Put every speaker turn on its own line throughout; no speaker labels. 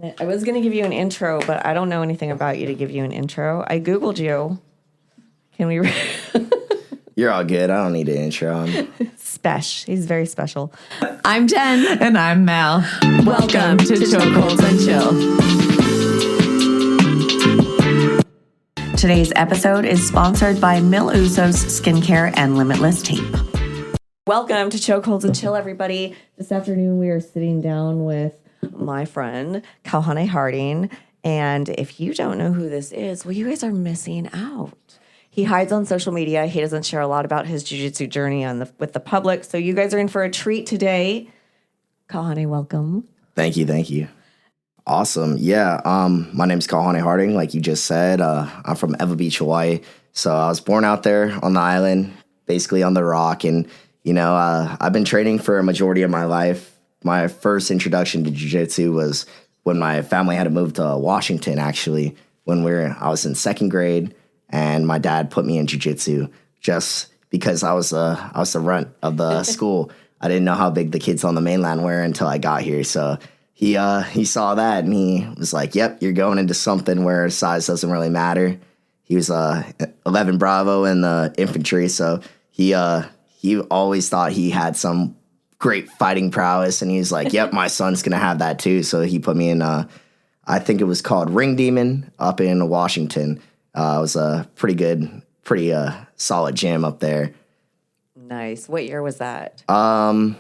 I was going to give you an intro, but I don't know anything about you to give you an intro. I Googled you. Can we...
You're all good. I don't need an intro.
Spesh. He's very special.
I'm Jen.
And I'm Mel.
Welcome to Chokeholds Chill.
Today's episode is sponsored by Mil Usos Skincare and Limitless Tape. Welcome to Chokeholds Chill, everybody. This afternoon we are sitting down with my friend, Kauhane Harding. And if you don't know who this is, well, you guys are missing out. He hides on social media. He doesn't share a lot about his jiu-jitsu journey with the public. So you guys are in for a treat today. Kauhane, welcome.
Thank you. Awesome. Yeah, my name's Kauhane Harding, like you just said. I'm from Ewa Beach, Hawaii. So I was born out there on the island, basically on the rock. And, I've been training for a majority of my life. My first introduction to jiu-jitsu was when my family had to move to Washington, actually, when I was in second grade. And my dad put me in jiu-jitsu just because I was the runt of the school. I didn't know how big the kids on the mainland were until I got here. So he saw that and he was like, "Yep, you're going into something where size doesn't really matter." He was 11 Bravo in the infantry, so he always thought he had some great fighting prowess, and he was like, "Yep, my son's gonna have that too." So he put me in I think it was called Ring Demon up in Washington. It was a pretty solid gym up there.
Nice. What year was that?
I'm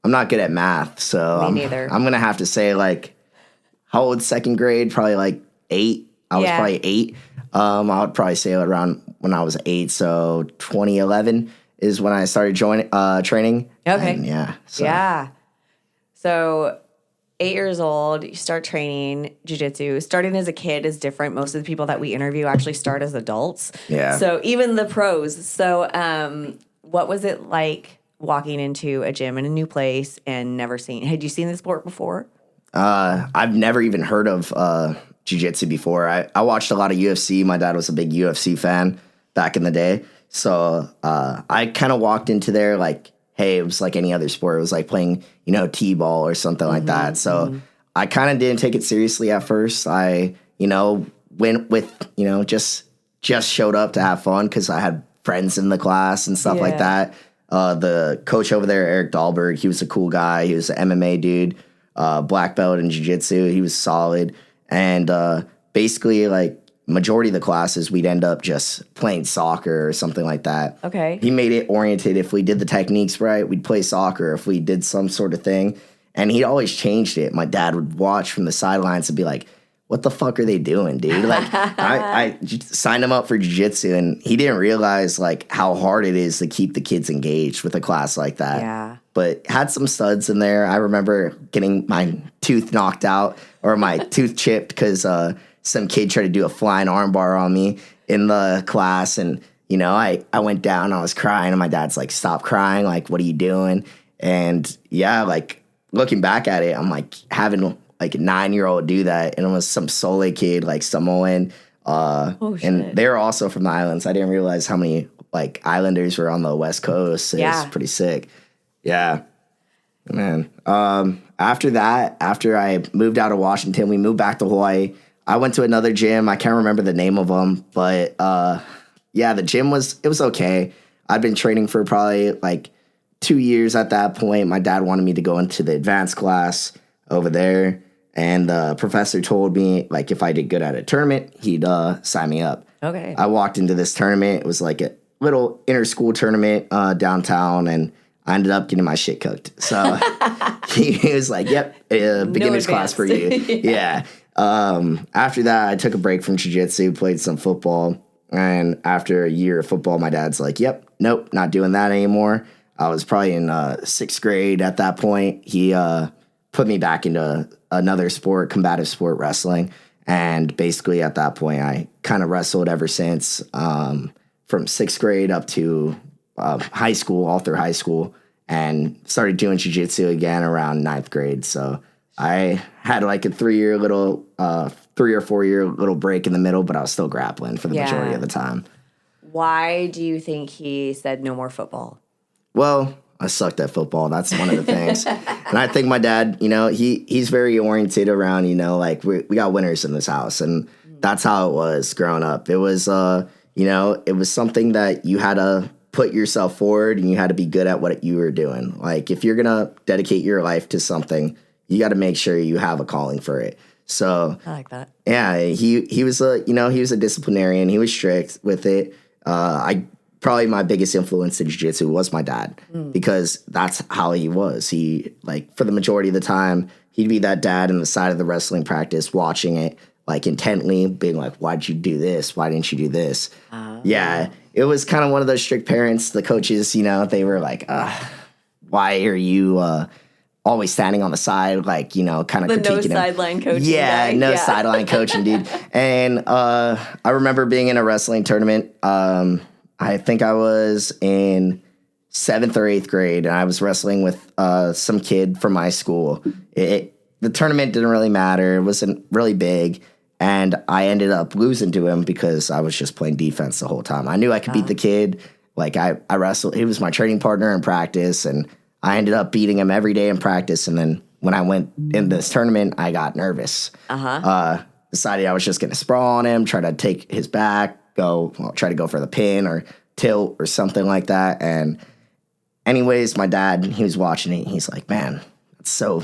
not good at math, so
Me neither.
I'm gonna have to say how old? Second grade, probably like 8. I was probably 8. I would probably say around when I was 8. So 2011 is when I started training.
Okay.
And yeah.
So 8 years old, you start training jiu-jitsu. Starting as a kid is different. Most of the people that we interview actually start as adults.
Yeah.
So even the pros. So what was it like walking into a gym in a new place and had you seen the sport before?
I've never even heard of jiu-jitsu before. I watched a lot of UFC. My dad was a big UFC fan back in the day. So I kind of walked into there like, hey, it was like any other sport. It was like playing, t-ball or something like that. So I kind of didn't take it seriously at first. I, went with, just showed up to have fun because I had friends in the class and stuff like that. The coach over there, Eric Dahlberg, he was a cool guy. He was an MMA dude, black belt in jiu-jitsu. He was solid. And basically, majority of the classes, we'd end up just playing soccer or something like that.
Okay.
He made it oriented. If we did the techniques right, we'd play soccer. If we did some sort of thing. And he always changed it. My dad would watch from the sidelines and be like, "What the fuck are they doing, dude?" I signed him up for jiu-jitsu, and he didn't realize, how hard it is to keep the kids engaged with a class like that.
Yeah.
But had some studs in there. I remember getting my tooth knocked out or my tooth chipped because some kid tried to do a flying armbar on me in the class. And, I went down, I was crying, and my dad's like, "Stop crying. What are you doing?" And yeah, looking back at it, I'm having a 9-year-old do that. And it was some Sole kid, Samoan. And they're also from the islands. I didn't realize how many islanders were on the West Coast. It's pretty sick. Yeah. Man. After that, after I moved out of Washington, we moved back to Hawaii. I went to another gym. I can't remember the name of them, but the gym was okay. I'd been training for probably 2 years at that point. My dad wanted me to go into the advanced class over there, and the professor told me if I did good at a tournament, he'd sign me up.
Okay.
I walked into this tournament. It was a little inter-school tournament downtown, and I ended up getting my shit cooked. So he was like, "Yep, beginner's class for you." Yeah. After that, I took a break from jiu-jitsu, played some football. And after a year of football, my dad's like, "Yep, nope, not doing that anymore." I was probably in 6th grade at that point. He put me back into another sport, combative sport, wrestling. And basically at that point, I kind of wrestled ever since, from 6th grade up to high school, all through high school, and started doing jiu-jitsu again around 9th grade. So I had a 3 or 4 year little break in the middle, but I was still grappling for the majority of the time.
Why do you think he said no more football?
Well, I sucked at football. That's one of the things. And I think my dad, he's very oriented around, like we got winners in this house. And that's how it was growing up. It was, it was something that you had to put yourself forward and you had to be good at what you were doing. Like if you're going to dedicate your life to something, you got to make sure you have a calling for it. So
I like that.
Yeah, he was he was a disciplinarian. He was strict with it. Probably my biggest influence in jiu-jitsu was my dad because that's how he was. He, like, for the majority of the time, he'd be that dad in the side of the wrestling practice watching it, like, intently, being like, why'd you do this? Why didn't you do this? Yeah, it was kind of one of those strict parents. The coaches, they were like, why are you always standing on the side, like, kind of critiquing him.
Sideline coaching.
Yeah, sideline coaching, dude. And I remember being in a wrestling tournament. I think I was in 7th or 8th grade, and I was wrestling with some kid from my school. The tournament didn't really matter. It wasn't really big, and I ended up losing to him because I was just playing defense the whole time. I knew I could beat the kid. Like, I wrestled. He was my training partner in practice, and I ended up beating him every day in practice. And then when I went in this tournament, I got nervous. Decided I was just going to sprawl on him, try to take his back, try to go for the pin or tilt or something like that. And anyways, my dad, he was watching it. He's like, man, that's so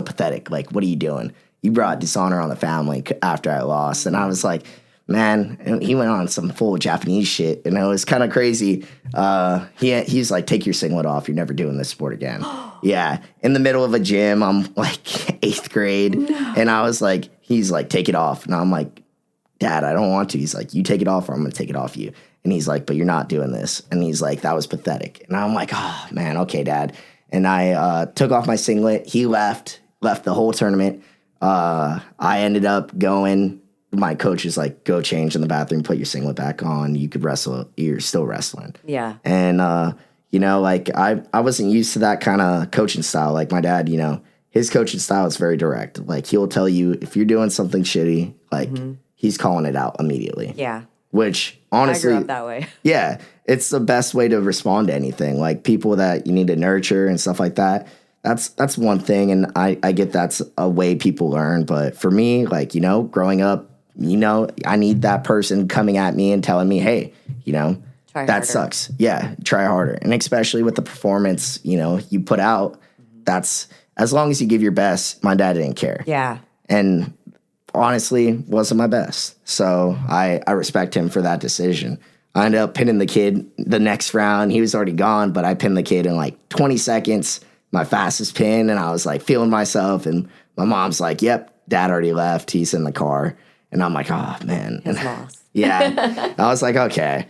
pathetic. Like, what are you doing? You brought dishonor on the family after I lost. And I was like, man, and he went on some full Japanese shit, and it was kind of crazy. He's like, take your singlet off. You're never doing this sport again. Yeah. In the middle of a gym, I'm like 8th grade, and I was like, he's like, take it off. And I'm like, Dad, I don't want to. He's like, you take it off or I'm going to take it off you. And he's like, but you're not doing this. And he's like, that was pathetic. And I'm like, oh, man, okay, Dad. And I took off my singlet. He left the whole tournament. I ended up going. My coach is like, go change in the bathroom, put your singlet back on. You could wrestle. You're still wrestling.
Yeah.
And, like I wasn't used to that kind of coaching style. Like my dad, his coaching style is very direct. Like he'll tell you if you're doing something shitty, like he's calling it out immediately.
Yeah.
Which honestly,
I grew up that way.
Yeah. It's the best way to respond to anything. Like people that you need to nurture and stuff like that. That's one thing. And I get that's a way people learn. But for me, like, growing up, I need that person coming at me and telling me, hey,
Try
that
harder.
sucks. Yeah, try harder. And especially with the performance, you put out, that's as long as you give your best. My dad didn't care.
Yeah.
And honestly, wasn't my best. So I respect him for that decision. I ended up pinning the kid the next round. He was already gone, but I pinned the kid in like 20 seconds, my fastest pin. And I was like feeling myself. And my mom's like, yep, Dad already left. He's in the car. And I'm like, oh, man.
His loss.
Yeah. I was like, okay.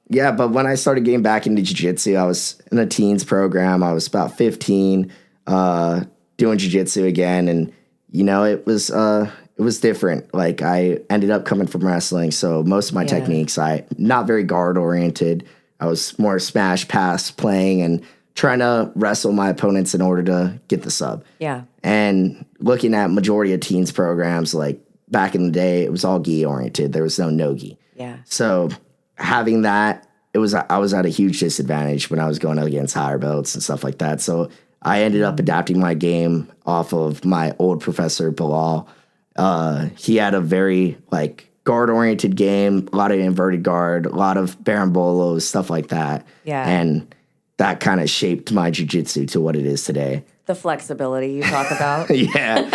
Yeah, but when I started getting back into jiu-jitsu, I was in a teens program. I was about 15, doing jiu-jitsu again. And, it was different. Like, I ended up coming from wrestling. So most of my techniques, not very guard-oriented. I was more smash, pass, playing, and trying to wrestle my opponents in order to get the sub.
Yeah.
And looking at majority of teens programs, like, back in the day, it was all gi oriented. There was no gi.
Yeah.
So having that, I was at a huge disadvantage when I was going up against higher belts and stuff like that. So I ended up adapting my game off of my old professor, Bilal. He had a very guard oriented game, a lot of inverted guard, a lot of barambolos, stuff like that.
Yeah.
And that kind of shaped my jiu-jitsu to what it is today.
The flexibility you talk about.
Yeah.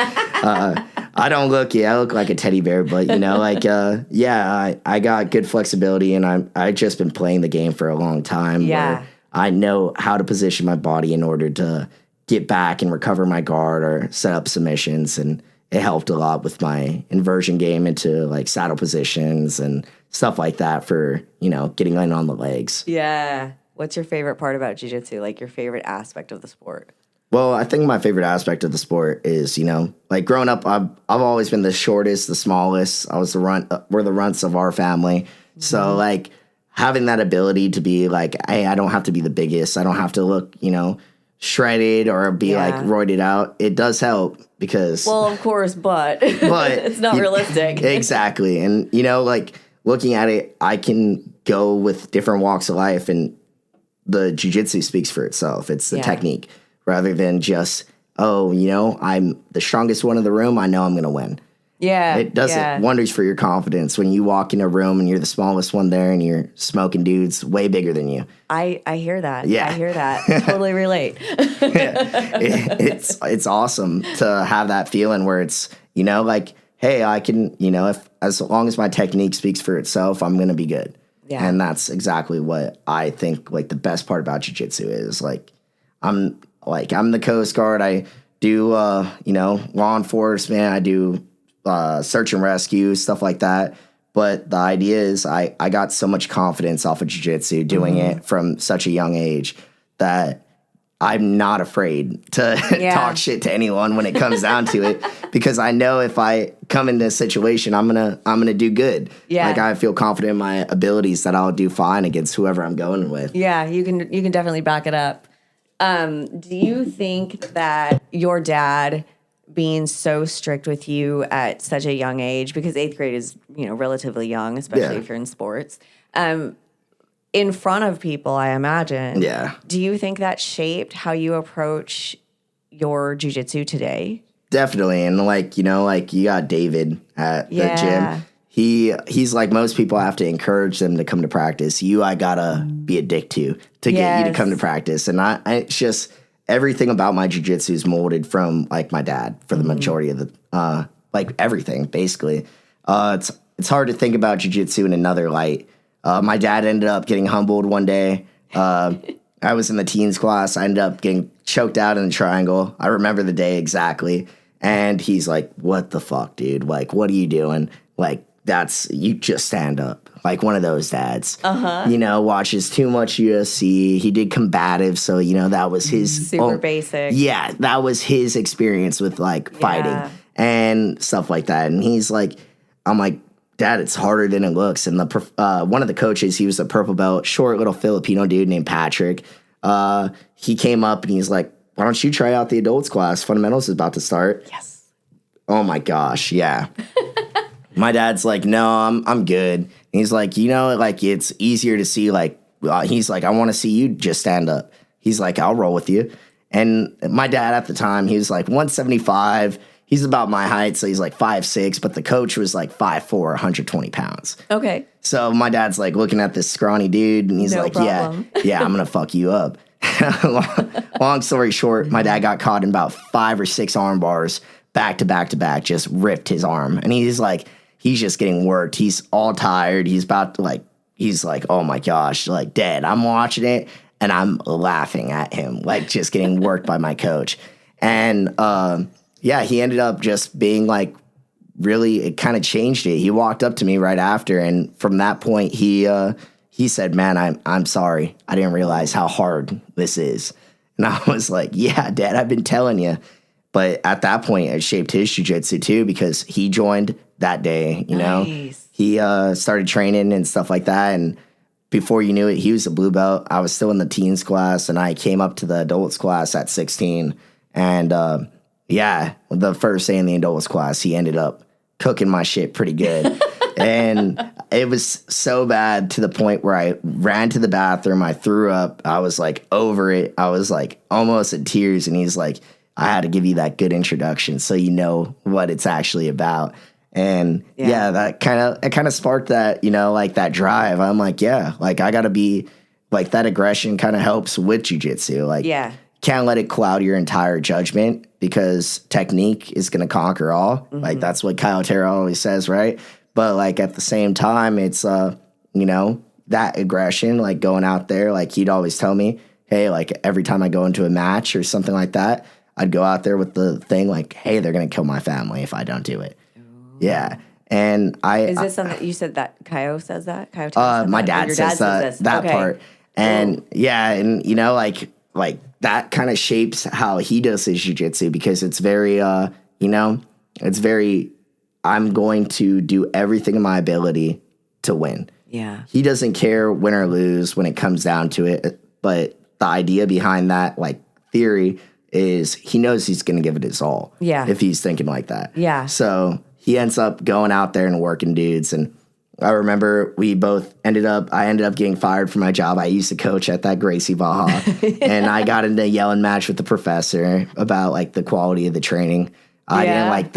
I look like a teddy bear, but I got good flexibility, and I just been playing the game for a long time.
Yeah.
Where I know how to position my body in order to get back and recover my guard or set up submissions, and it helped a lot with my inversion game into saddle positions and stuff like that for getting in on the legs.
Yeah. What's your favorite part about jiu-jitsu? Like your favorite aspect of the sport?
Well, I think my favorite aspect of the sport is, growing up, I've always been the shortest, the smallest. I was we're the runts of our family. Mm-hmm. So, having that ability to be hey, I don't have to be the biggest. I don't have to look, shredded or be roided out. It does help because...
Well, of course, but it's not realistic.
Exactly. And, looking at it, I can go with different walks of life, and the jiu-jitsu speaks for itself. It's the technique. rather than just, oh, I'm the strongest one in the room. I know I'm going to win.
Yeah.
It does wonders for your confidence when you walk in a room and you're the smallest one there and you're smoking dudes way bigger than you.
I hear that.
Yeah.
I hear that. Totally relate.
It's awesome to have that feeling where it's, like, hey, I can, if as long as my technique speaks for itself, I'm going to be good.
Yeah.
And that's exactly what I think, like, the best part about jiu-jitsu is. Like, I'm the Coast Guard. I do, law enforcement. I do search and rescue, stuff like that. But the idea is I got so much confidence off of jiu-jitsu doing it from such a young age that I'm not afraid to talk shit to anyone when it comes down to it, because I know if I come in this situation, I'm gonna do good.
Yeah.
Like, I feel confident in my abilities that I'll do fine against whoever I'm going with.
Yeah, you can definitely back it up. Do you think that your dad being so strict with you at such a young age, because 8th grade is, relatively young, especially if you're in sports, in front of people, I imagine.
Yeah.
Do you think that shaped how you approach your jiu-jitsu today?
Definitely. And you got David at the gym. He's like most people. I have to encourage them to come to practice. I gotta be a dick to get you to come to practice. And it's just everything about my jiu-jitsu is molded from like my dad for the majority of the everything basically. It's hard to think about jiu-jitsu in another light. My dad ended up getting humbled one day. I was in the teens class. I ended up getting choked out in the triangle. I remember the day exactly. And he's like, "What the fuck, dude? Like, what are you doing? Like, you just stand up." Like one of those dads, watches too much UFC. He did combative. So, that was his
super basic.
Yeah. That was his experience with like fighting and stuff like that. And he's like, I'm like, "Dad, it's harder than it looks." And one of the coaches, he was a purple belt, short little Filipino dude named Patrick. He came up and he's like, "Why don't you try out the adults class? Fundamentals is about to start."
Yes.
Oh my gosh. Yeah. My dad's like, "No, I'm good." And he's like, it's easier to see, he's like, "I want to see you just stand up." He's like, "I'll roll with you." And my dad at the time, he was like 175. He's about my height, so he's like 5'6", but the coach was like 5'4", 120 pounds.
Okay.
So my dad's like looking at this scrawny dude, and he's like,
problem.
yeah, I'm going to fuck you up. Long story short, my dad got caught in about 5 or 6 arm bars back to back to back, just ripped his arm. And he's just getting worked. He's all tired. He's about to he's like, "Oh my gosh," like, Dad, I'm watching it and I'm laughing at him, like just getting worked by my coach. And, he ended up just being like, really, it kind of changed it. He walked up to me right after. And from that point, he said, "Man, I'm sorry. I didn't realize how hard this is." And I was like, "Yeah, Dad, I've been telling you." But at that point, it shaped his jiu-jitsu too, because he joined that day,
Nice.
He started training and stuff like that. And before you knew it, he was a blue belt. I was still in the teens class, and I came up to the adults class at 16. And the first day in the adults class, he ended up cooking my shit pretty good. And it was so bad to the point where I ran to the bathroom. I threw up. I was like over it. I was like almost in tears. And he's like, "I had to give you that good introduction so you know what it's actually about." And that kind of sparked that, that drive. I'm like, I got to be like, that aggression kind of helps with jiu-jitsu. Like, can't let it cloud your entire judgment, because technique is going to conquer all. Mm-hmm. Like, that's what Kyle Terra always says, right? But like at the same time, it's, that aggression, like going out there, like he'd always tell me, hey, like every time I go into a match or something like that, I'd go out there with the thing like, hey, they're going to kill my family if I don't do it. Yeah. And
Is this something you said that Kyle says that? Kyle says
my
that?
dad says that
Okay.
part. And and like that kind of shapes how he does his jiu-jitsu, because it's very it's very, I'm going to do everything in my ability to win.
Yeah.
He doesn't care win or lose when it comes down to it, but the idea behind that like theory is he knows he's going to give it his all.
Yeah.
If he's thinking like that.
Yeah.
So he ends up going out there and working dudes. And I remember I ended up getting fired from my job. I used to coach at that Gracie Baja, and I got into a yelling match with the professor about like the quality of the training. I didn't like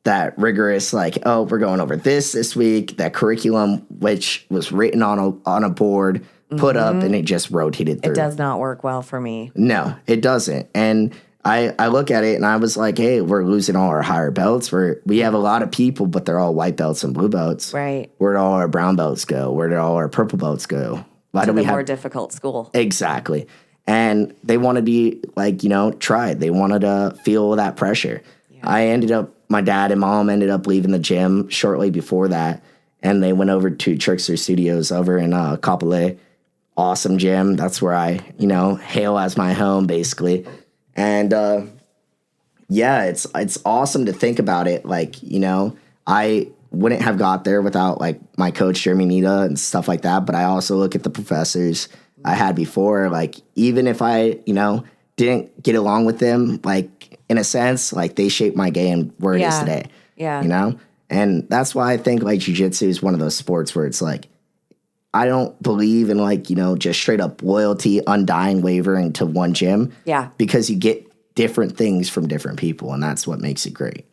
that rigorous, like, oh, we're going over this week, that curriculum, which was written on a board, put up, and it just rotated through.
It does not work well for me.
No, it doesn't. And I look at it and I was like, hey, we're losing all our higher belts. We have a lot of people, but they're all white belts and blue belts.
Right.
Where did all our brown belts go? Where did all our purple belts go? Why do we have
more difficult school?
Exactly. And they want to be like, tried. They wanted to feel that pressure. Yeah. My dad and mom ended up leaving the gym shortly before that, and they went over to Trickster Studios over in Kapolei. Awesome gym. That's where I, hail as my home, basically. And it's awesome to think about it. Like, I wouldn't have got there without like my coach Jeremy Nita and stuff like that. But I also look at the professors I had before. Like, even if I, didn't get along with them, like in a sense, like they shaped my game where it is today.
Yeah.
And that's why I think like jiu-jitsu is one of those sports where it's like, I don't believe in like, just straight up loyalty, undying wavering to one gym.
Yeah.
Because you get different things from different people, and that's what makes it great.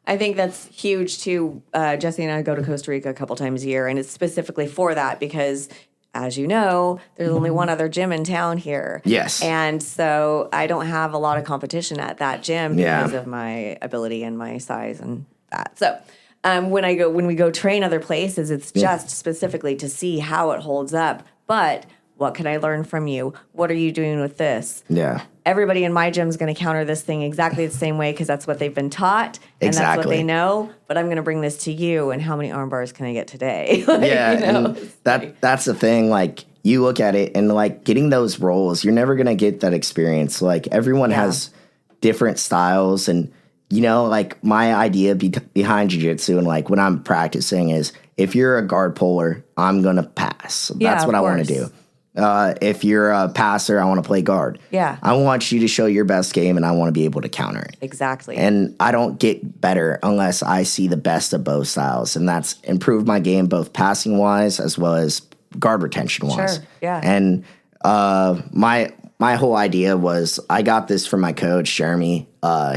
I think that's huge too. Jesse and I go to Costa Rica a couple times a year, and it's specifically for that because, as you know, there's only one other gym in town here.
Yes.
And so I don't have a lot of competition at that gym because of my ability and my size and that. So when we go train other places, it's just specifically to see how it holds up. But what can I learn from you? What are you doing with this?
Yeah.
Everybody in my gym is going to counter this thing exactly the same way because that's what they've been taught and that's what they know. But I'm going to bring this to you. And how many arm bars can I get today?
And that's the thing. Like, you look at it and like getting those roles, you're never going to get that experience. Like, everyone has different styles, and like my idea behind jiu-jitsu and like when I'm practicing is if you're a guard puller, I'm going to pass. That's what I want to do. If you're a passer, I want to play guard.
Yeah.
I want you to show your best game, and I want to be able to counter it.
Exactly.
And I don't get better unless I see the best of both styles, and that's improved my game both passing-wise as well as guard retention-wise.
Sure, yeah.
And my whole idea was I got this from my coach, Jeremy.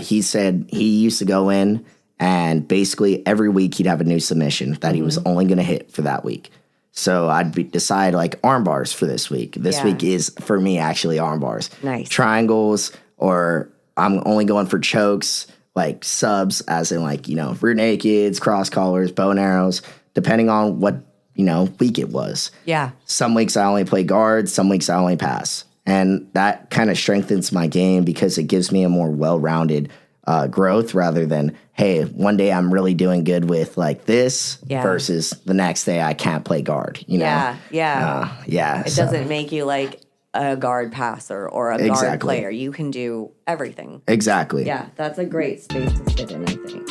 He said he used to go in, and basically every week he'd have a new submission that he was only going to hit for that week. So I'd decide like arm bars for this week. This week is for me actually arm bars.
Nice.
Triangles, or I'm only going for chokes, like subs, as in like, rear nakeds, cross collars, bow and arrows, depending on what, week it was.
Yeah.
Some weeks I only play guards, some weeks I only pass. And that kind of strengthens my game because it gives me a more well-rounded growth rather than, hey, one day I'm really doing good with like this versus the next day I can't play guard,
Yeah. It
so.
doesn't make you like a guard passer or a guard player. You can do everything.
Exactly.
Yeah, that's a great space to sit in, I think.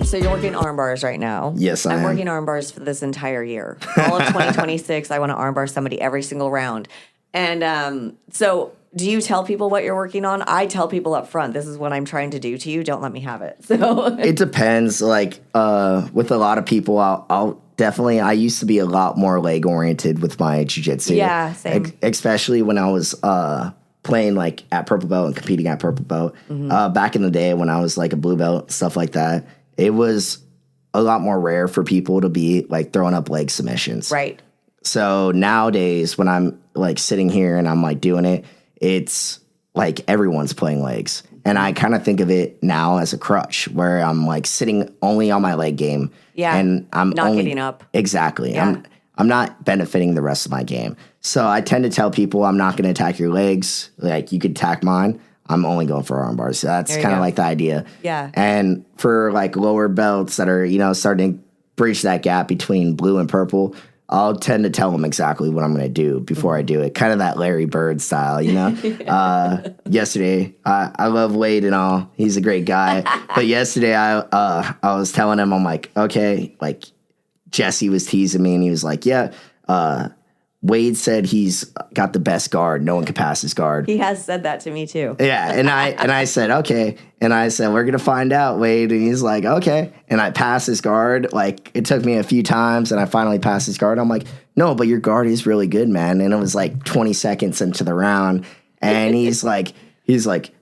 So you're working arm bars right now.
Yes, I am.
I'm working arm bars for this entire year. All of 2026, I want to arm bar somebody every single round. And so do you tell people what you're working on? I tell people up front, this is what I'm trying to do to you. Don't let me have it. So
it depends. Like with a lot of people, I'll definitely, I used to be a lot more leg oriented with my jiu-jitsu.
Yeah, same.
Especially when I was playing like at purple belt and competing at purple belt. Back in the day when I was like a blue belt, stuff like that, it was a lot more rare for people to be like throwing up leg submissions.
Right.
So nowadays when I'm like sitting here and I'm like doing it, it's like everyone's playing legs. And I kind of think of it now as a crutch where I'm like sitting only on my leg game.
Yeah.
And I'm
not
only
getting up.
Exactly.
Yeah.
I'm not benefiting the rest of my game. So I tend to tell people I'm not going to attack your legs. Like you could attack mine. I'm only going for arm bars. So that's kind of like the idea.
Yeah.
And for like lower belts that are, starting to breach that gap between blue and purple, I'll tend to tell them exactly what I'm going to do before I do it. Kind of that Larry Bird style, Yesterday, I love Wade and all. He's a great guy. But yesterday, I was telling him, I'm like, okay, like Jesse was teasing me and he was like, yeah, Wade said he's got the best guard. No one can pass his guard.
He has said that to me too.
Yeah, and I said, okay. And I said, we're going to find out, Wade. And he's like, okay. And I passed his guard. Like, it took me a few times, and I finally passed his guard. I'm like, no, but your guard is really good, man. And it was like 20 seconds into the round. And he's like,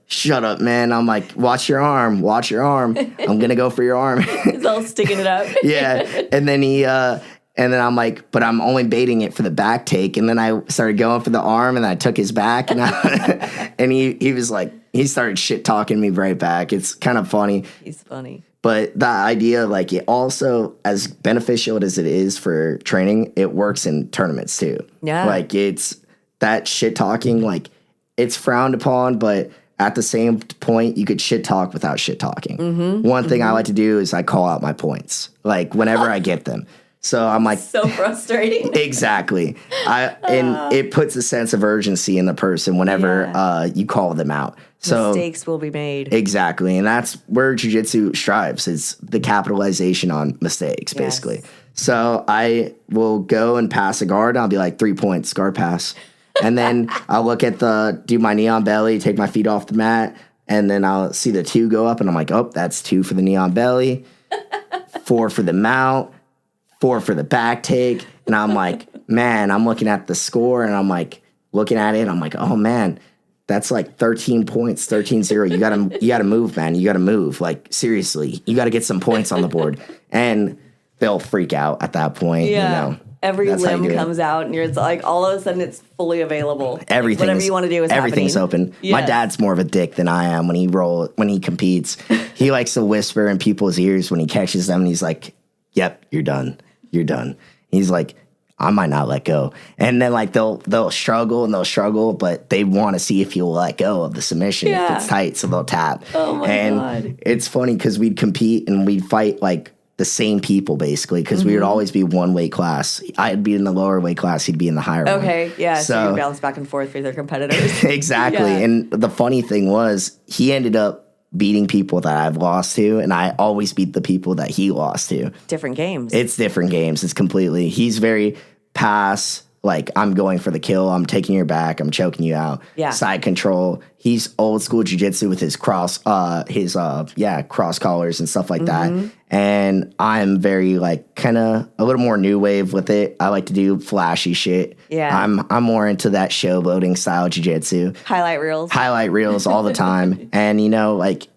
shut up, man. I'm like, watch your arm. I'm going to go for your arm.
He's all sticking it up.
Yeah. And then I'm like, but I'm only baiting it for the back take. And then I started going for the arm, and I took his back, and and he was like, he started shit talking me right back. It's kind of funny.
He's funny.
But the idea, like, it also, as beneficial as it is for training, it works in tournaments too.
Yeah.
Like, it's that shit talking, like, it's frowned upon, but at the same point, you could shit talk without shit talking.
Mm-hmm.
One thing I like to do is I call out my points, like, whenever I get them. So I'm like,
so frustrating.
Exactly. And it puts a sense of urgency in the person whenever you call them out. So
mistakes will be made.
Exactly. And that's where jiu-jitsu strives. It's the capitalization on mistakes, basically.
Yes.
So I will go and pass a guard. I'll be like, 3 points, guard pass. And then I'll look at do my knee on belly, take my feet off the mat, and then I'll see the 2 go up, and I'm like, oh, that's 2 for the knee on belly, 4 for the mount, 4 for the back take. And I'm like, man, I'm looking at the score, and I'm like, looking at it, I'm like, oh, man, that's like 13 points, 13-0. You gotta move, man. You gotta move. Like, seriously, you gotta get some points on the board. And they'll freak out at that point.
Yeah.
You know,
every limb comes out, and you're like, all of a sudden, it's fully available.
Everything,
whatever you want to do is
everything's
happening.
open. Yes. My dad's more of a dick than I am when he competes. He likes to whisper in people's ears when he catches them, and he's like, "Yep, you're done. You're done." He's like, I might not let go. And then, like, they'll struggle, but they want to see if you'll let go of the submission if it's tight, so they'll tap.
Oh my God.
It's funny because we'd compete and we'd fight, like, the same people, basically, because we would always be one weight class. I'd be in the lower weight class, he'd be in the higher one.
Okay, yeah, so you bounce back and forth with your competitors.
Exactly.
Yeah.
And the funny thing was, he ended up beating people that I've lost to, and I always beat the people that he lost to.
Different games.
It's different games. It's completely. He's very pass, like, I'm going for the kill. I'm taking your back. I'm choking you out.
Yeah.
Side control. He's old school jiu-jitsu with his cross collars and stuff like that. And I'm very, like, kind of a little more new wave with it. I like to do flashy shit.
Yeah.
I'm more into that showboating style jiu-jitsu.
Highlight reels
all the time. And, you know, like,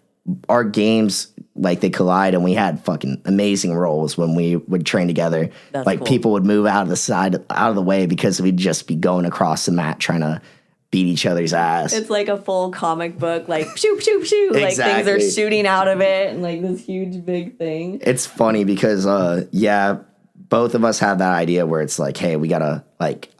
our games, like, they collide, and we had fucking amazing rolls when we would train together.
That's
like,
cool. People
people would move out of the way because we'd just be going across the mat trying to beat each other's ass.
It's like a full comic book, like, shoot, shoot, shoot. Like, things are shooting out of it, and, like, this huge, big thing.
It's funny because, both of us have that idea where it's like, hey, we gotta, like,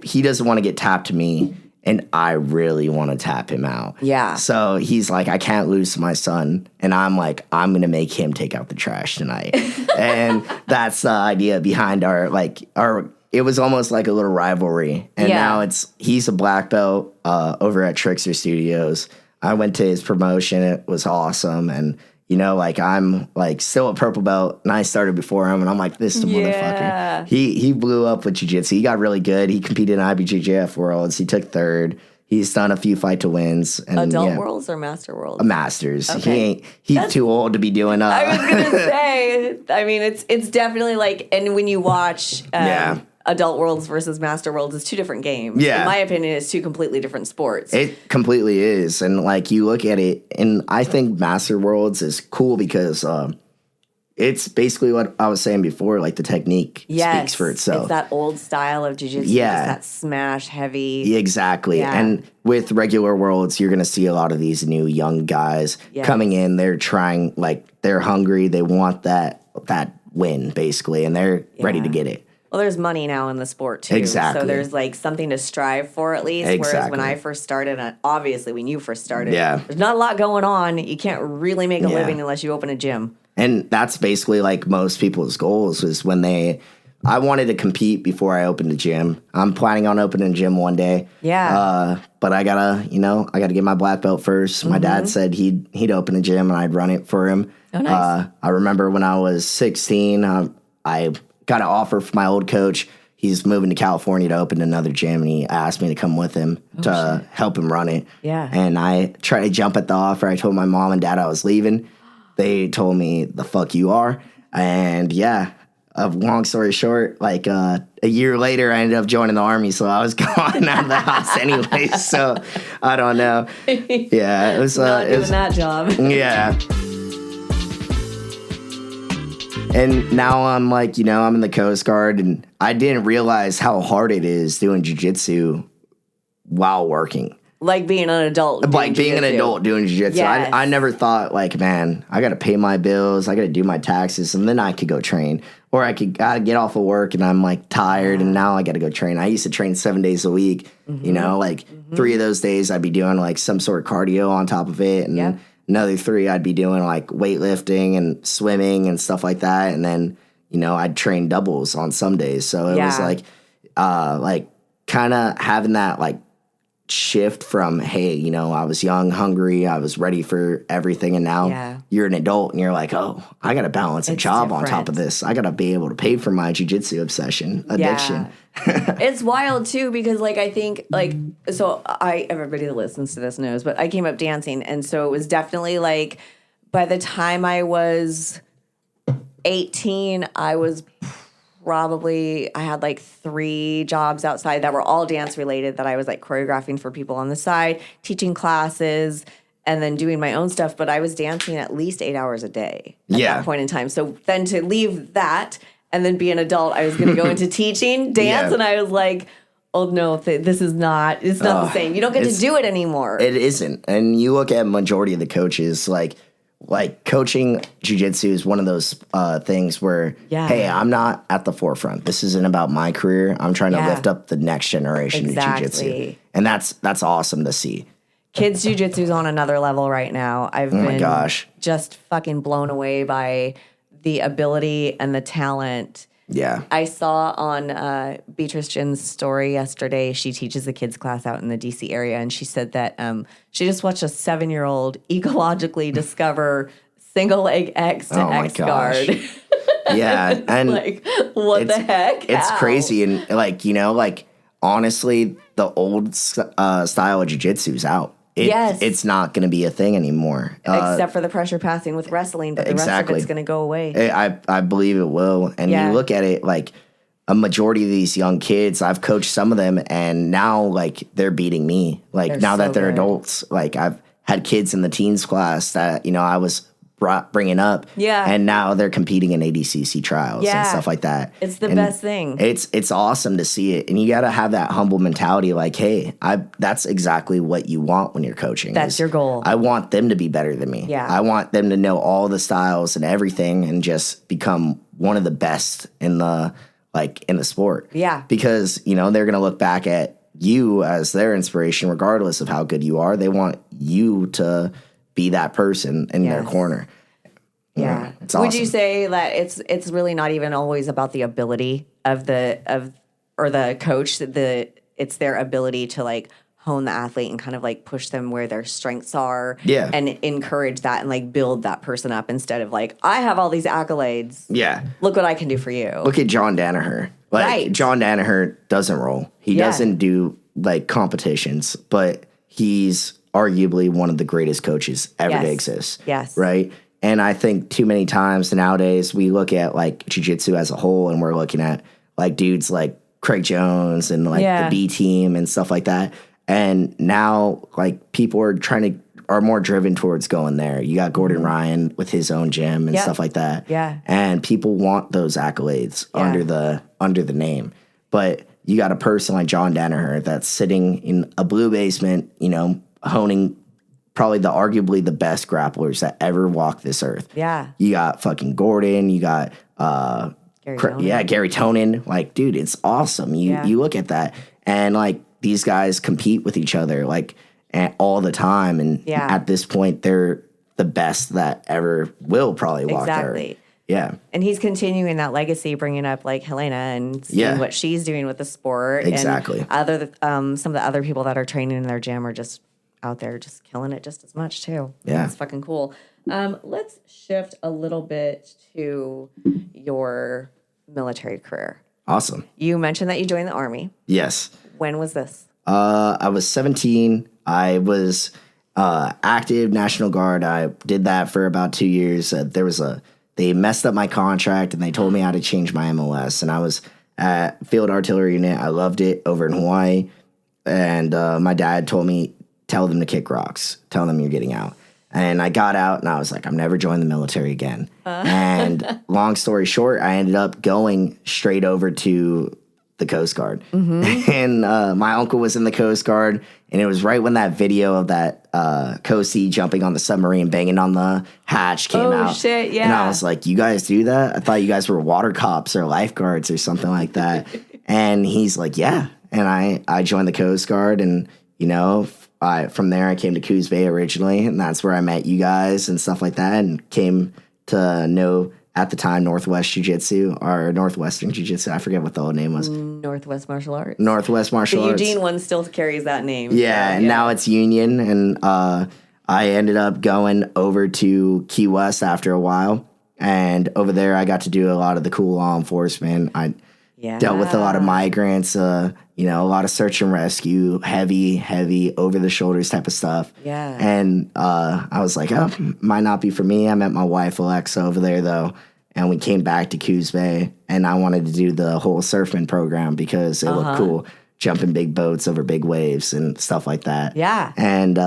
he doesn't want to get tapped to me, and I really want to tap him out.
Yeah.
So he's like, I can't lose to my son. And I'm like, I'm going to make him take out the trash tonight. And that's the idea behind it was almost like a little rivalry. And now he's a black belt over at Trickster Studios. I went to his promotion. It was awesome. And, you know, like, I'm, like, still a purple belt, and I started before him, and I'm like, this is the motherfucker. He blew up with jiu-jitsu. He got really good. He competed in IBJJF Worlds. He took 3rd. He's done a few fight to wins. And,
Adult Worlds or Master Worlds?
Masters.
Okay.
He's too old to be doing
I was going to say, I mean, it's definitely, like, and when you watch Adult Worlds versus Master Worlds, it's 2 different games.
Yeah.
In my opinion, it's 2 completely different sports.
It completely is. And, like, you look at it, and I think Master Worlds is cool because it's basically what I was saying before, like, the technique speaks for itself.
It's that old style of jiu-jitsu, just that smash heavy.
Exactly. Yeah. And with regular Worlds, you're going to see a lot of these new young guys coming in. They're trying, like, they're hungry. They want that win, basically, and they're ready to get it.
Well, there's money now in the sport, too.
Exactly.
So there's, like, something to strive for, at least.
Exactly.
Whereas when I first started, obviously when you first started,
Yeah.
there's not a lot going on. You can't really make a living unless you open a gym.
And that's basically, like, most people's goals is when I wanted to compete before I opened a gym. I'm planning on opening a gym one day.
Yeah.
But I gotta get my black belt first. My dad said he'd open a gym and I'd run it for him.
Oh, nice.
I remember when I was 16, I got an offer from my old coach. he's moving to California to open another gym, and he asked me to come with him to help him run it.
Yeah.
And I tried to jump at the offer. I told my mom and dad I was leaving. They told me, the fuck you are. And yeah, a long story short, like a year later, I ended up joining the Army, so I was gone out of the house anyway. So I don't know. Yeah, it was
Not doing that job.
Yeah. And now I'm like, I'm in the Coast Guard, and I didn't realize how hard it is doing jiu-jitsu while working.
Like being an adult.
Like being an adult doing jiu-jitsu.
Yes.
I never thought, like, man, I got to pay my bills, I got to do my taxes, and then I could go train. Or I could get off of work, and I'm, like, tired, and now I got to go train. I used to train 7 days a week, 3 of those days I'd be doing, like, some sort of cardio on top of it, and another 3 I'd be doing, like, weightlifting and swimming and stuff like that, and then, I'd train doubles on some days. So it was, like kind of having that, like, shift from, hey, I was young, hungry, I was ready for everything, and now you're an adult and you're like, oh, I gotta balance a job on top of this. I gotta be able to pay for my jiu-jitsu addiction.
It's wild too, because like I think like, so everybody that listens to this knows, but I came up dancing, and so it was definitely like by the time I was 18, I had like 3 jobs outside that were all dance related, that I was like choreographing for people on the side, teaching classes, and then doing my own stuff. But I was dancing at least 8 hours a day at that point in time. So then to leave that and then be an adult, I was going to go into teaching dance. And I was like, oh no, this is not, it's not the same. You don't get to do it anymore.
It isn't. And you look at majority of the coaches, like coaching jiu-jitsu is one of those things where, hey, I'm not at the forefront. This isn't about my career. I'm trying to lift up the next generation of jiu-jitsu. And that's awesome to see.
Kids jiu-jitsu is on another level right now. I've been just fucking blown away by the ability and the talent.
Yeah.
I saw on Beatrice Jin's story yesterday, she teaches a kids class out in the DC area, and she said that she just watched a 7-year-old ecologically discover single leg X to X guard.
Yeah. And
like, what the heck?
It's crazy. And like, honestly, the old style of jiu-jitsu is out. It's not going to be a thing anymore.
Except for the pressure passing with wrestling, but the rest of it's going to go away.
I believe it will. And you look at it, like, a majority of these young kids, I've coached some of them, and now, like, they're beating me. Like, now that they're adults, like, I've had kids in the teens class that, I was bringing up. Yeah. And now they're competing in ADCC trials and stuff like that.
It's the best thing.
It's awesome to see it. And you got to have that humble mentality, like, hey, that's exactly what you want when you're coaching.
That's your goal.
I want them to be better than me. Yeah. I want them to know all the styles and everything and just become one of the best in the sport. Yeah. Because, they're going to look back at you as their inspiration regardless of how good you are. They want you to be that person in their corner.
Yeah. It's awesome. Would you say that it's really not even always about the ability of the coach, it's their ability to like hone the athlete and kind of like push them where their strengths are and encourage that and like build that person up instead of like, I have all these accolades. Yeah. Look what I can do for you.
Look at John Danaher. Like John Danaher doesn't roll. He doesn't do like competitions, but he's arguably one of the greatest coaches ever to exist. Yes. Right? And I think too many times nowadays we look at like jiu-jitsu as a whole, and we're looking at like dudes like Craig Jones and like the B team and stuff like that. And now like people are more driven towards going there. You got Gordon Ryan with his own gym and stuff like that. Yeah. And people want those accolades under the name. But you got a person like John Danaher that's sitting in a blue basement, honing probably arguably the best grapplers that ever walked this earth. Yeah. You got fucking Gordon, you got Gary Tonin. Like, dude, it's awesome. You look at that and like these guys compete with each other like all the time, and at this point they're the best that ever will probably walk the earth. Yeah.
And he's continuing that legacy, bringing up like Helena and seeing what she's doing with the sport.
Exactly.
And some of the other people that are training in their gym are just out there just killing it just as much too. Yeah. It's fucking cool. Let's shift a little bit to your military career.
Awesome.
You mentioned that you joined the Army.
Yes.
When was this?
I was 17. I was active National Guard. I did that for about 2 years. They messed up my contract and they told me how to change my MOS. And I was at Field Artillery Unit. I loved it over in Hawaii. And my dad told me, tell them to kick rocks. Tell them you're getting out. And I got out and I was like, I'm never joining the military again. And long story short, I ended up going straight over to the Coast Guard. And my uncle was in the Coast Guard. And it was right when that video of that Coastie jumping on the submarine, banging on the hatch came out.
Oh, shit, yeah.
And I was like, you guys do that? I thought you guys were water cops or lifeguards or something like that. And he's like, yeah. And I joined the Coast Guard. And, you know, from there, I came to Coos Bay originally, and that's where I met you guys and stuff like that, and came to know, at the time, Northwest Jiu Jitsu, or Northwestern Jiu Jitsu. I forget what the old name was.
Northwest Martial Arts.
Northwest Martial
The
Arts.
Eugene one still carries that name.
Yeah,
so,
and now it's Union, and I ended up going over to Key West after a while, and over there I got to do a lot of the cool law enforcement. I dealt with a lot of migrants, you know, a lot of search and rescue, heavy, over-the-shoulders type of stuff.
Yeah.
And I was like, oh, might not be for me. I met my wife, Alexa, over there, though, and we came back to Coos Bay, and I wanted to do the whole surfing program because it looked cool, jumping big boats over big waves and stuff like that.
Yeah.
And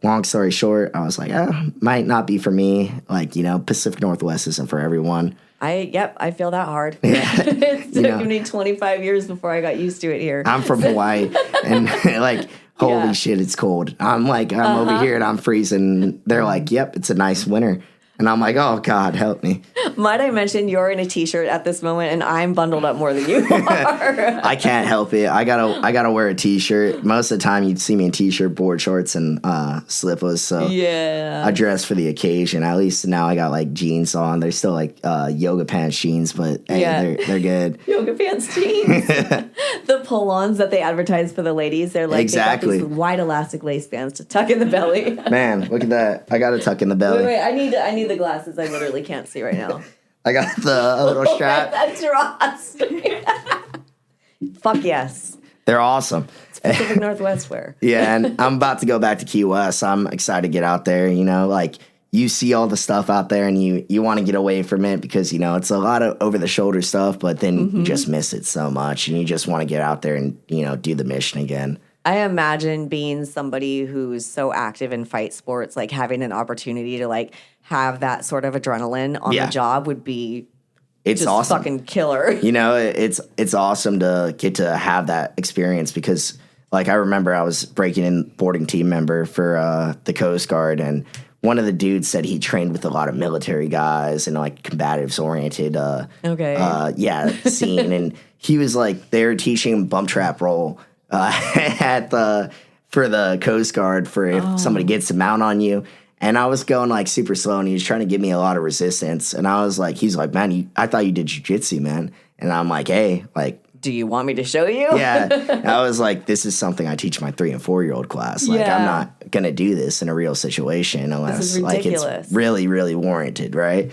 long story short, I was like, oh, might not be for me. Like, you know, Pacific Northwest isn't for everyone.
I feel that hard.
Yeah.
It took me 25 years before I got used to it here.
I'm from Hawaii, and like, holy shit, it's cold. I'm over here and I'm freezing. They're like, yep, it's a nice winter. And I'm like, oh, God, help me.
Might I mention you're in a T-shirt at this moment, and I'm bundled up more than you are.
I can't help it. I gotta wear a T-shirt. Most of the time, you'd see me in T-shirt, board shorts, and slippers. So
yeah,
I dress for the occasion. At least now I got like jeans on. They're still like yoga pants jeans, but hey, they're good.
Yoga pants jeans. The pull-ons that they advertise for the ladies, they're like
exactly.
They got these wide elastic waistbands to tuck in the belly.
Man, look at that. I got to tuck in the belly.
Wait, I need the glasses. I literally can't see right now.
I got the little strap.
That's Ross. Fuck yes.
They're awesome.
It's Pacific Northwest wear.
Yeah, and I'm about to go back to Key West. I'm excited to get out there, you know, like you see all the stuff out there and you want to get away from it because, you know, it's a lot of over-the-shoulder stuff, but then you just miss it so much and you just want to get out there and, you know, do the mission again.
I imagine being somebody who's so active in fight sports, like having an opportunity to like have that sort of adrenaline on the job would be
it's
just
awesome.
Fucking killer.
You know, it's awesome to get to have that experience because, like, I remember I was breaking in boarding team member for the Coast Guard, and one of the dudes said he trained with a lot of military guys and like combatives oriented. Scene, and he was like they're teaching him bump trap roll for the Coast Guard for if somebody gets to mount on you. And I was going like super slow, and he was trying to give me a lot of resistance. And I was like, he's like, man, I thought you did jiu-jitsu, man. And I'm like, hey, like,
do you want me to show you?
Yeah. I was like, this is something I teach my 3 and 4-year-old class. Like, I'm not going to do this in a real situation unless like it's really, really warranted, right?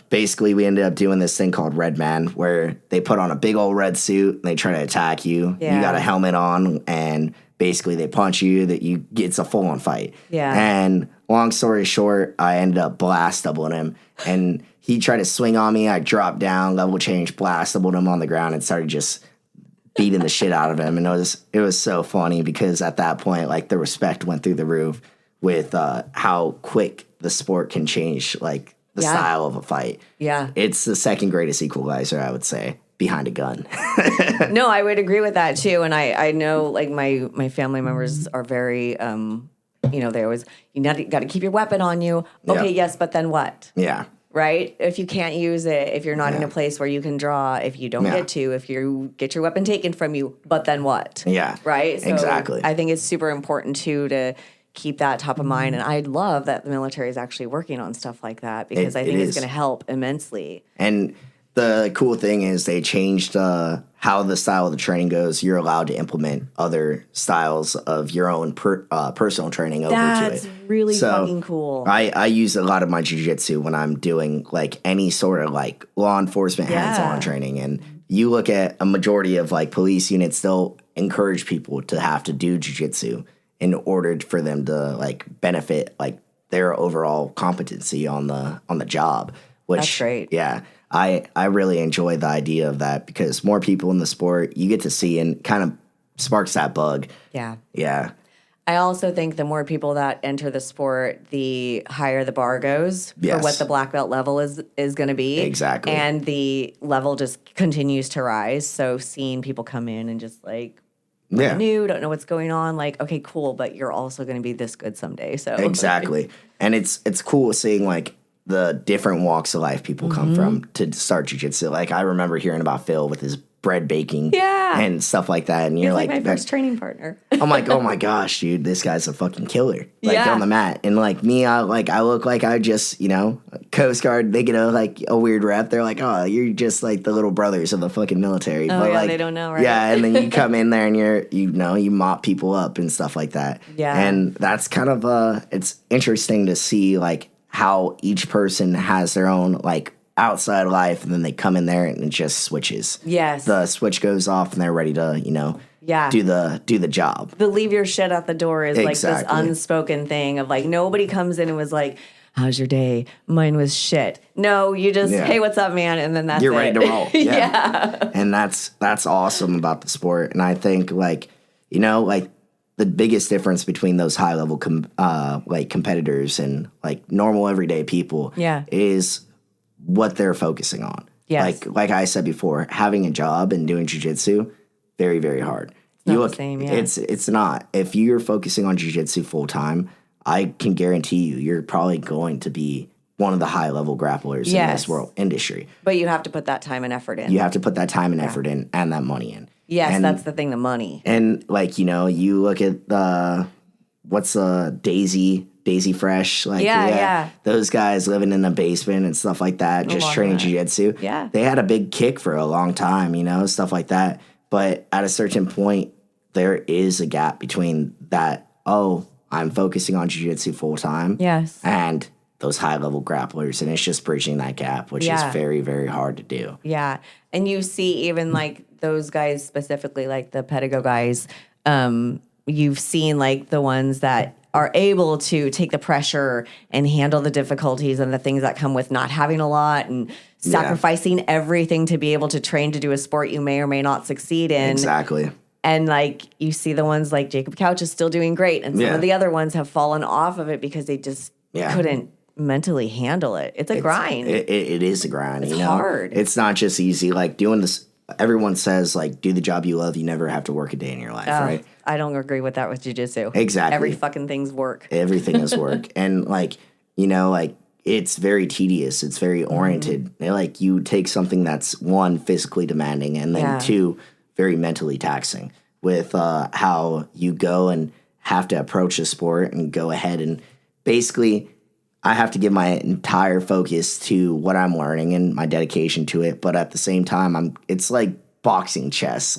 Basically we ended up doing this thing called Red Man, where they put on a big old red suit and they try to attack you.
Yeah.
You got a helmet on, and basically they punch you. It's a full on fight.
Yeah.
And long story short, I ended up blast doubling him, and he tried to swing on me. I dropped down, level change, blast doubled him on the ground, and started just beating the shit out of him. And it was so funny because at that point, like, the respect went through the roof with how quick the sport can change, like, the style of a fight.
Yeah.
It's the second greatest equalizer, I would say, behind a gun.
No, I would agree with that too. And I know, like, my family members are very, they always, got to keep your weapon on you. Okay, yes, but then what?
Yeah.
Right? If you can't use it, if you're not in a place where you can draw, if you don't get to, if you get your weapon taken from you, but then what?
Yeah.
Right? So
exactly.
I think it's super important too to keep that top of mind. And I love that the military is actually working on stuff like that because I think it's going to help immensely.
And the cool thing is they changed how the style of the training goes. You're allowed to implement other styles of your own personal training over to it.
That's really fucking cool.
I use a lot of my jiu-jitsu when I'm doing like any sort of like law enforcement hands-on training. And you look at a majority of like police units, they'll encourage people to have to do jiu-jitsu in order for them to like benefit like their overall competency on the job. Which,
that's great.
Yeah. I really enjoy the idea of that because more people in the sport you get to see and kind of sparks that bug.
Yeah.
Yeah.
I also think the more people that enter the sport, the higher the bar goes for what the black belt level is going to be.
Exactly.
And the level just continues to rise. So seeing people come in and just like, new, don't know what's going on, like, okay, cool, but you're also going to be this good someday. So
exactly. And it's cool seeing like the different walks of life people come from to start jiu-jitsu. Like I remember hearing about Phil with his bread baking and stuff like that. And you're
like my first training partner.
I'm like, oh my gosh, dude, this guy's a fucking killer. Like on the mat. And like me, I look like I just, Coast Guard, they get a weird rep. They're like, oh, you're just like the little brothers of the fucking military.
Oh,
but
yeah,
like,
they don't know, right?
Yeah, and then you come in there and you mop people up and stuff like that.
Yeah.
And that's kind of it's interesting to see like how each person has their own like outside life, and then they come in there and it just switches.
Yes.
The switch goes off and they're ready to, do the job.
The leave your shit at the door is like this unspoken thing of like nobody comes in and was like, how's your day? Mine was shit. No, you just, hey, what's up, man? And then that's
You're ready to roll.
Yeah.
And that's awesome about the sport. And I think like the biggest difference between those high level competitors and like normal everyday people is what they're focusing on.
Yes.
Like I said before, having a job and doing jiu-jitsu, very, very hard.
It's not the same,
It's not. If you're focusing on jiu-jitsu full time, I can guarantee you're probably going to be one of the high level grapplers in this industry.
But you have to put that time and effort in.
You have to put that time and effort in and that money in.
Yes, that's the thing, the money.
And like, you look at what's Daisy Fresh, those guys living in a basement and stuff like that, just training jiu-jitsu.
Yeah.
They had a big kick for a long time, stuff like that. But at a certain point, there is a gap between that, I'm focusing on jiu-jitsu full time.
Yes.
And those high level grapplers. And it's just bridging that gap, which is very, very hard to do.
Yeah. And you see even like those guys specifically, like the Pedigo guys, you've seen like the ones that are able to take the pressure and handle the difficulties and the things that come with not having a lot and sacrificing everything to be able to train to do a sport you may or may not succeed in.
Exactly.
And like you see the ones like Jacob Couch is still doing great, and some of the other ones have fallen off of it because they just couldn't mentally handle it. It's a grind.
It is a grind.
It's hard.
It's not just easy. Like doing this, everyone says like do the job you love. You never have to work a day in your life, right?
I don't agree with that with jiu-jitsu.
Exactly.
Every fucking thing's work.
Everything is work, and like it's very tedious. It's very oriented. Like you take something that's one, physically demanding, and then two, very mentally taxing with how you go and have to approach the sport and go ahead and basically I have to give my entire focus to what I'm learning and my dedication to it. But at the same time, it's like boxing chess,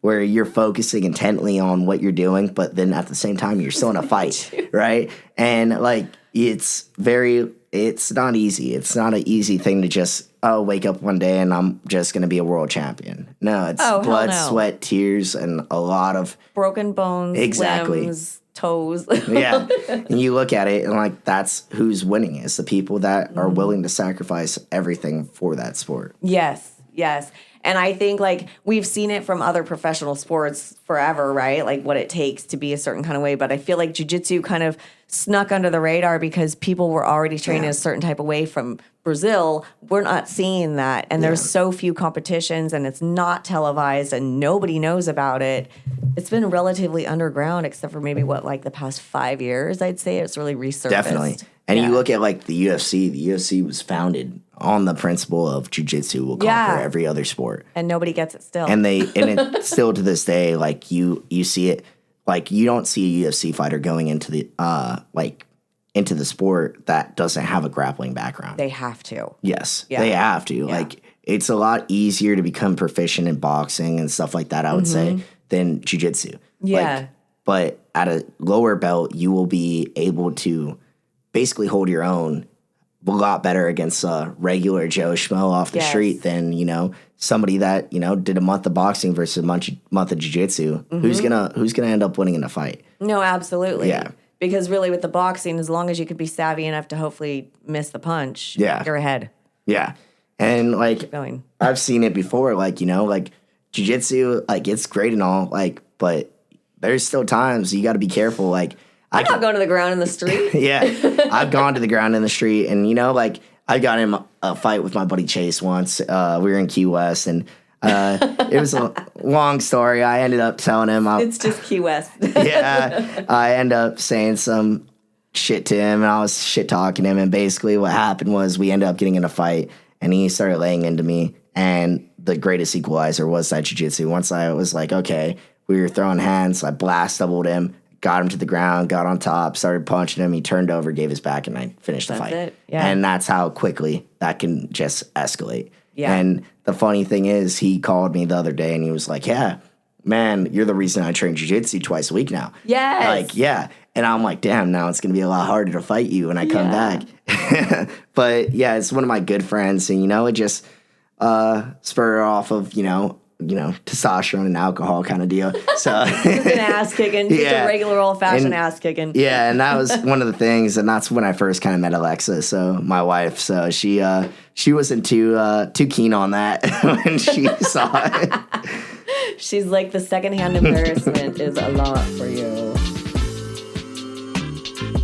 where you're focusing intently on what you're doing, but then at the same time, you're still in a fight, right? And like, it's not easy. It's not an easy thing to just, wake up one day and I'm just going to be a world champion. No, it's blood, sweat, tears, and a lot of
broken bones, limbs, toes.
Yeah. And you look at it and like, that's who's winning. It's the people that are willing to sacrifice everything for that sport.
Yes. And I think like we've seen it from other professional sports forever, right? Like what it takes to be a certain kind of way. But I feel like jiu-jitsu kind of snuck under the radar because people were already trained in a certain type of way from Brazil. We're not seeing that. And there's so few competitions and it's not televised and nobody knows about it. It's been relatively underground except for maybe the past 5 years, I'd say. It's really resurfaced.
Definitely. And you look at like the UFC. The UFC was founded on the principle of jiu-jitsu will conquer every other sport.
And nobody gets it still.
And it still to this day, like you see it, like you don't see a UFC fighter going into the sport that doesn't have a grappling background.
They have to.
Yes, they have to. Yeah. Like it's a lot easier to become proficient in boxing and stuff like that, I would say, than jiu-jitsu.
Yeah.
But at a lower belt, you will be able to basically hold your own a lot better against a regular Joe Schmo off the street than, somebody that, did a month of boxing versus a month of jiu-jitsu. Who's gonna end up winning in a fight?
No, absolutely.
Yeah.
Because really with the boxing, as long as you could be savvy enough to hopefully miss the punch, you're ahead.
Yeah. And
Keep going.
I've seen it before, jiu-jitsu, it's great and all, but there's still times you got to be careful.
I'm not going to the ground in the street.
Yeah. I've gone to the ground in the street, and I got in a fight with my buddy Chase once. We were in Key West, and it was a long story. I ended up telling him.
It's just Key West.
Yeah. I ended up saying some shit to him, and I was shit talking him, and basically what happened was we ended up getting in a fight, and he started laying into me, and the greatest equalizer was that jiu-jitsu. Once I was like, okay, we were throwing hands, I blast doubled him, got him to the ground, got on top, started punching him. He turned over, gave his back, and I finished the fight.
It. Yeah.
And that's how quickly that can just escalate.
Yeah.
And the funny thing is, he called me the other day, and he was like, yeah, man, you're the reason I train jiu-jitsu twice a week now.
Yes.
Yeah. And I'm like, damn, now it's going to be a lot harder to fight you when I come back. But, yeah, it's one of my good friends, and, it just spurred off of, testosterone and alcohol kind of deal. So
Just an ass kicking. Just a regular old-fashioned ass kicking.
Yeah, and that was one of the things, and that's when I first kind of met Alexa, so my wife. So she wasn't too keen on that when she saw it.
She's like, the secondhand embarrassment is a lot for you.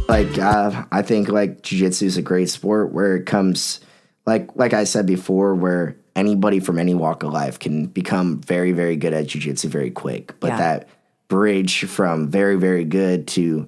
I think jiu-jitsu is a great sport where it comes, like I said before, where anybody from any walk of life can become very, very good at jiu-jitsu very quick. But that bridge from very, very good to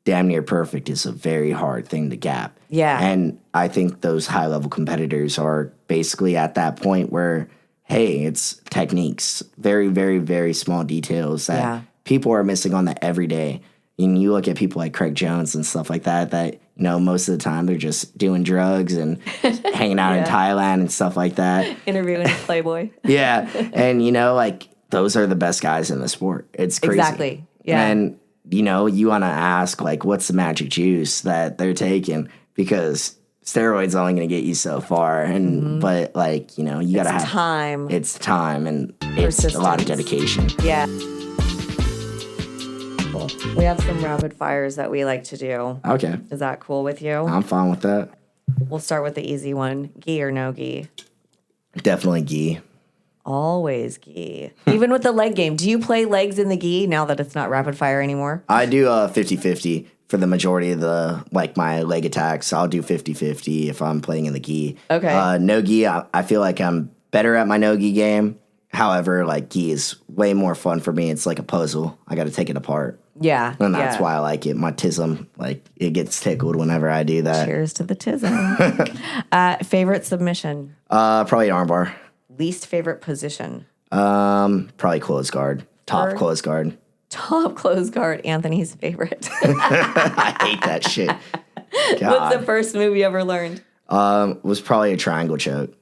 damn near perfect is a very hard thing to gap.
Yeah.
And I think those high-level competitors are basically at that point where, hey, it's techniques, very, very, very small details that people are missing on that every day. And you look at people like Craig Jones and stuff like that, most of the time they're just doing drugs and hanging out in Thailand and stuff like that.
Interviewing Playboy.
Yeah. And, those are the best guys in the sport. It's crazy.
Exactly. Yeah.
And, you want to ask, what's the magic juice that they're taking? Because steroids only going to get you so far. And, but, you got to have
time.
It's time, and it's a lot of dedication.
Yeah. We have some rapid fires that we like to do.
Okay.
Is that cool with you?
I'm fine with that.
We'll start with the easy one. Gi or no gi?
Definitely gi.
Always gi. Even with the leg game. Do you play legs in the gi now that it's not rapid fire anymore?
I do 50-50 for the majority of the, my leg attacks. I'll do 50-50 if I'm playing in the gi.
Okay.
No gi, I feel like I'm better at my no gi game. However, gi is way more fun for me. It's like a puzzle. I got to take it apart.
Yeah.
And that's why I like it. My tism, it gets tickled whenever I do that.
Cheers to the tism. Favorite submission?
Probably an armbar.
Least favorite position?
Probably close guard. Top close guard.
Top close guard. Anthony's favorite.
I hate that shit. God.
What's the first move you ever learned?
Was probably a triangle choke.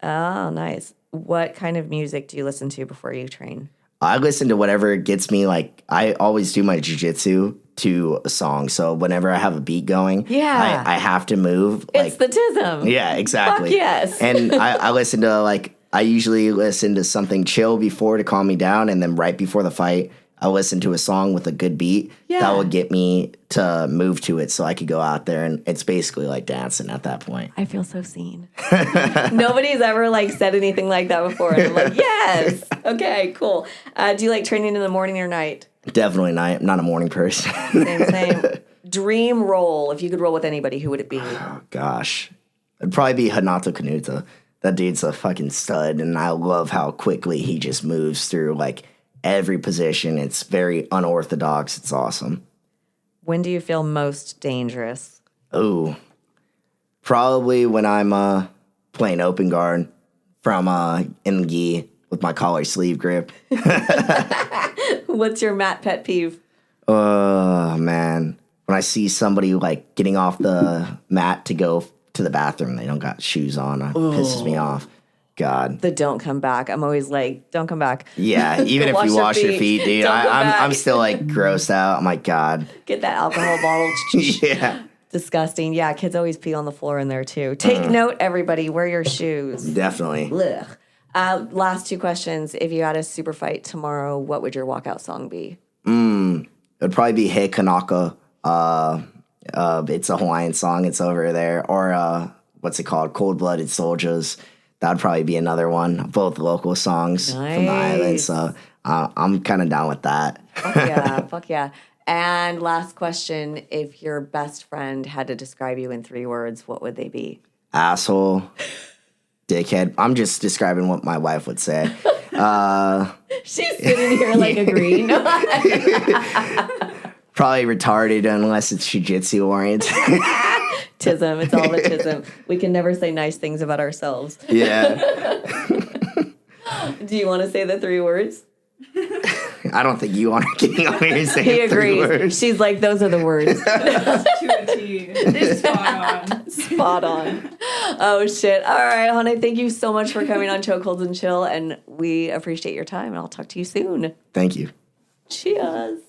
Oh, nice. What kind of music do you listen to before you train?
I listen to whatever gets me, I always do my jiu-jitsu to a song. So whenever I have a beat going, I have to move.
It's the tism.
Yeah, exactly.
Fuck yes.
And I listen to, I usually listen to something chill before to calm me down. And then right before the fight, I listen to a song with a good beat that will get me to move to it so I could go out there. And it's basically like dancing at that point.
I feel so seen. Nobody's ever said anything like that before. And I'm like, yes. Okay, cool. Do you like training in the morning or night?
Definitely night. I'm not a morning person.
Same. Dream role. If you could roll with anybody, who would it be?
Oh, gosh. It'd probably be Hanato Kanuta. That dude's a fucking stud. And I love how quickly he just moves through, every position. It's very unorthodox. It's awesome.
When do you feel most dangerous?
Oh, probably when I'm playing open guard from in gi with my collar sleeve grip.
What's your mat pet peeve?
Oh, man. When I see somebody getting off the mat to go to the bathroom, they don't got shoes on. It pisses me off. God.
The don't come back. I'm always like, don't come back.
Yeah, even if you wash your feet, dude,
Don't come back.
I'm still like grossed out. I'm like, God.
Get that alcohol bottle.
Yeah.
Disgusting. Yeah, kids always pee on the floor in there too. Take note, everybody. Wear your shoes.
Definitely.
Ugh. Last two questions. If you had a super fight tomorrow, what would your walkout song be?
It would probably be Hey Kanaka. It's a Hawaiian song. It's over there. Or what's it called? Cold Blooded Soldiers. That'd probably be another one. Both local songs from the island. So I'm kind of down with that.
Fuck yeah. Fuck yeah. And last question. If your best friend had to describe you in 3 words, what would they be?
Asshole. Dickhead. I'm just describing what my wife would say.
She's sitting here like agreeing.
Probably retarded unless it's jiu-jitsu oriented.
Tism. It's all the tism. We can never say nice things about ourselves.
Yeah.
Do you want to say the 3 words?
I don't think you want to get on here and say
He
3
agrees.
words.
She's like, those are the words.
To a T. Spot on.
Spot on. Oh, shit. All right, honey. Thank you so much for coming on Chokeholds and Chill, and we appreciate your time, and I'll talk to you soon.
Thank you.
Cheers.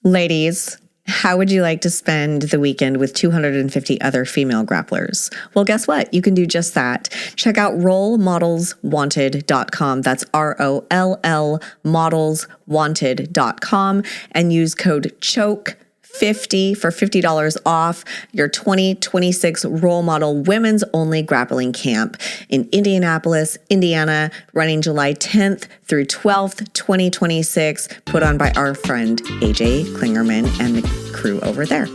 Ladies, how would you like to spend the weekend with 250 other female grapplers? Well, guess what? You can do just that. Check out rollmodelswanted.com. That's ROLL modelswanted.com and use code CHOKE50 for $50 off your 2026 Role Model Women's Only Grappling Camp in Indianapolis, Indiana, running July 10th through 12th, 2026, put on by our friend AJ Klingerman and the crew over there.